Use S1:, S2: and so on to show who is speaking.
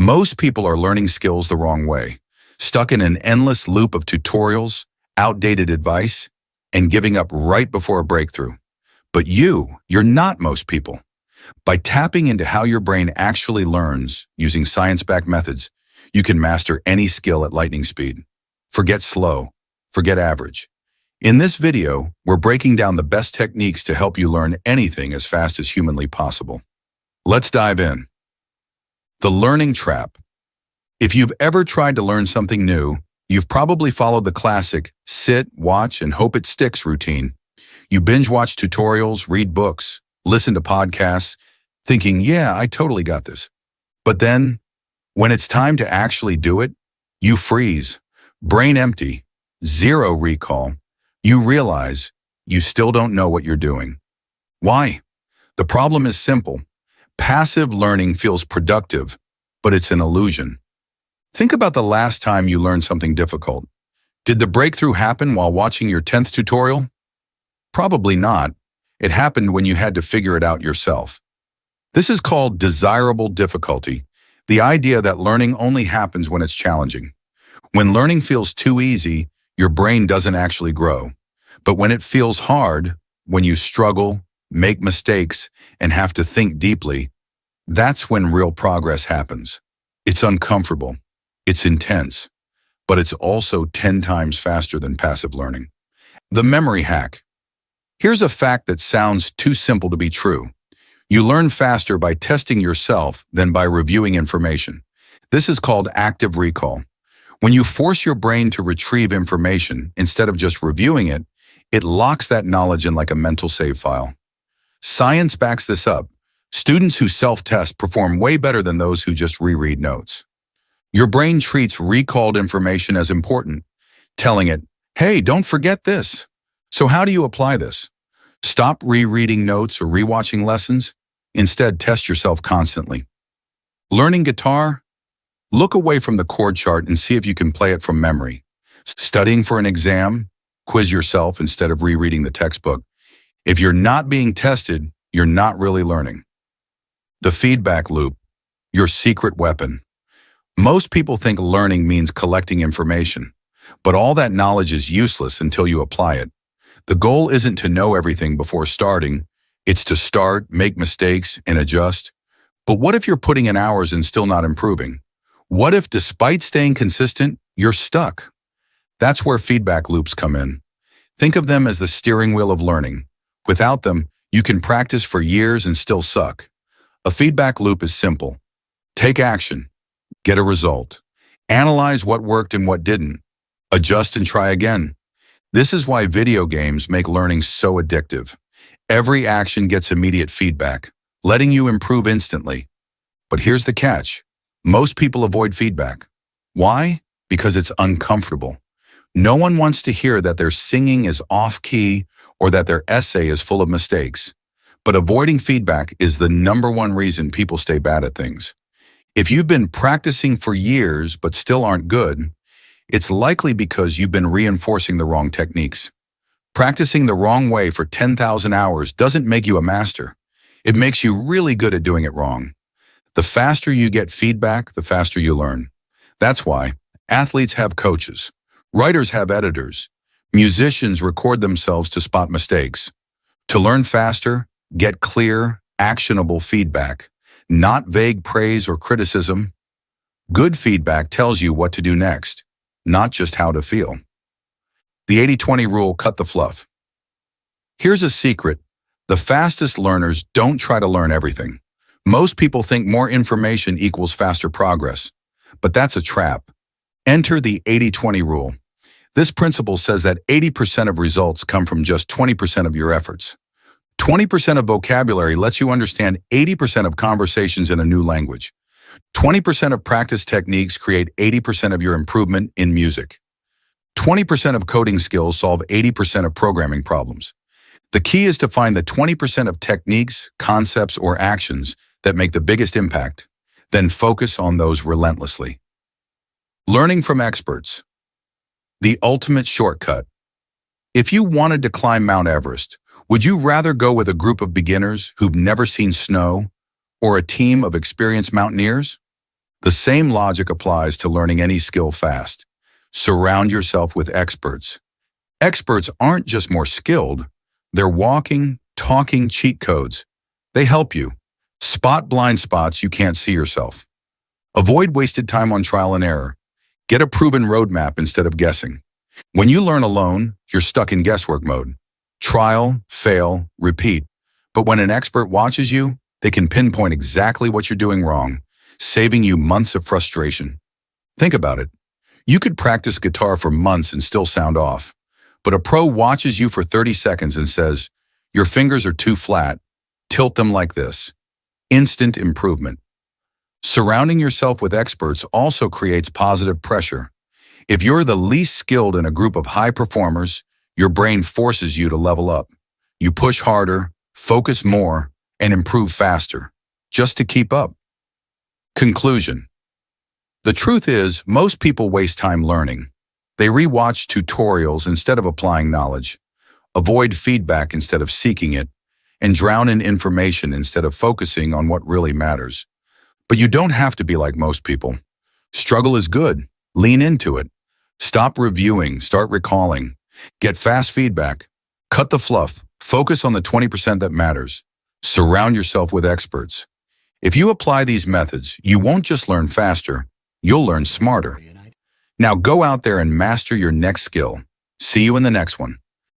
S1: Most people are learning skills the wrong way, stuck in an endless loop of tutorials, outdated advice, and giving up right before a breakthrough. But you're not most people. By tapping into how your brain actually learns using science-backed methods, you can master any skill at lightning speed. Forget slow, forget average. In this video, we're breaking down the best techniques to help you learn anything as fast as humanly possible. Let's dive in. The learning trap. If you've ever tried to learn something new, you've probably followed the classic sit, watch, and hope it sticks routine. You binge watch tutorials, read books, listen to podcasts, thinking, yeah, I totally got this. But then, when it's time to actually do it, you freeze, brain empty, zero recall. You realize you still don't know what you're doing. Why? The problem is simple. Passive learning feels productive, but it's an illusion. Think about the last time you learned something difficult. Did the breakthrough happen while watching your 10th tutorial? Probably not. It happened when you had to figure it out yourself. This is called desirable difficulty, the idea that learning only happens when it's challenging. When learning feels too easy, your brain doesn't actually grow. But when it feels hard, when you struggle, make mistakes, and have to think deeply, that's when real progress happens. It's uncomfortable, it's intense, but it's also 10 times faster than passive learning. The memory hack. Here's a fact that sounds too simple to be true. You learn faster by testing yourself than by reviewing information. This is called active recall. When you force your brain to retrieve information instead of just reviewing it, it locks that knowledge in like a mental save file. Science backs this up. Students who self-test perform way better than those who just reread notes. Your brain treats recalled information as important, telling it, hey, don't forget this. So how do you apply this? Stop rereading notes or rewatching lessons. Instead, test yourself constantly. Learning guitar? Look away from the chord chart and see if you can play it from memory. Studying for an exam? Quiz yourself instead of rereading the textbook. If you're not being tested, you're not really learning. The feedback loop, your secret weapon. Most people think learning means collecting information, but all that knowledge is useless until you apply it. The goal isn't to know everything before starting, it's to start, make mistakes, and adjust. But what if you're putting in hours and still not improving? What if, despite staying consistent, you're stuck? That's where feedback loops come in. Think of them as the steering wheel of learning. Without them, you can practice for years and still suck. A feedback loop is simple. Take action. Get a result. Analyze what worked and what didn't. Adjust and try again. This is why video games make learning so addictive. Every action gets immediate feedback, letting you improve instantly. But here's the catch. Most people avoid feedback. Why? Because it's uncomfortable. No one wants to hear that their singing is off-key or that their essay is full of mistakes. But avoiding feedback is the #1 reason people stay bad at things. If you've been practicing for years but still aren't good, it's likely because you've been reinforcing the wrong techniques. Practicing the wrong way for 10,000 hours doesn't make you a master. It makes you really good at doing it wrong. The faster you get feedback, the faster you learn. That's why athletes have coaches, writers have editors, musicians record themselves to spot mistakes. To learn faster, get clear, actionable feedback, not vague praise or criticism. Good feedback tells you what to do next, not just how to feel. The 80-20 rule, cut the fluff. Here's a secret. The fastest learners don't try to learn everything. Most people think more information equals faster progress, but that's a trap. Enter the 80-20 rule. This principle says that 80% of results come from just 20% of your efforts. 20% of vocabulary lets you understand 80% of conversations in a new language. 20% of practice techniques create 80% of your improvement in music. 20% of coding skills solve 80% of programming problems. The key is to find the 20% of techniques, concepts, or actions that make the biggest impact, then focus on those relentlessly. Learning from experts. The ultimate shortcut. If you wanted to climb Mount Everest, would you rather go with a group of beginners who've never seen snow or a team of experienced mountaineers? The same logic applies to learning any skill fast. Surround yourself with experts. Experts aren't just more skilled, they're walking, talking cheat codes. They help you. Spot blind spots you can't see yourself. Avoid wasted time on trial and error. Get a proven roadmap instead of guessing. When you learn alone, you're stuck in guesswork mode. Trial, fail, repeat. But when an expert watches you, they can pinpoint exactly what you're doing wrong, saving you months of frustration. Think about it. You could practice guitar for months and still sound off. But a pro watches you for 30 seconds and says, "Your fingers are too flat. Tilt them like this." Instant improvement. Surrounding yourself with experts also creates positive pressure. If you're the least skilled in a group of high performers, your brain forces you to level up. You push harder, focus more, and improve faster, just to keep up. Conclusion. The truth is, most people waste time learning. They rewatch tutorials instead of applying knowledge, avoid feedback instead of seeking it, and drown in information instead of focusing on what really matters. But you don't have to be like most people. Struggle is good. Lean into it. Stop reviewing, start recalling. Get fast feedback. Cut the fluff. Focus on the 20% that matters. Surround yourself with experts. If you apply these methods, you won't just learn faster, you'll learn smarter. Now go out there and master your next skill. See you in the next one.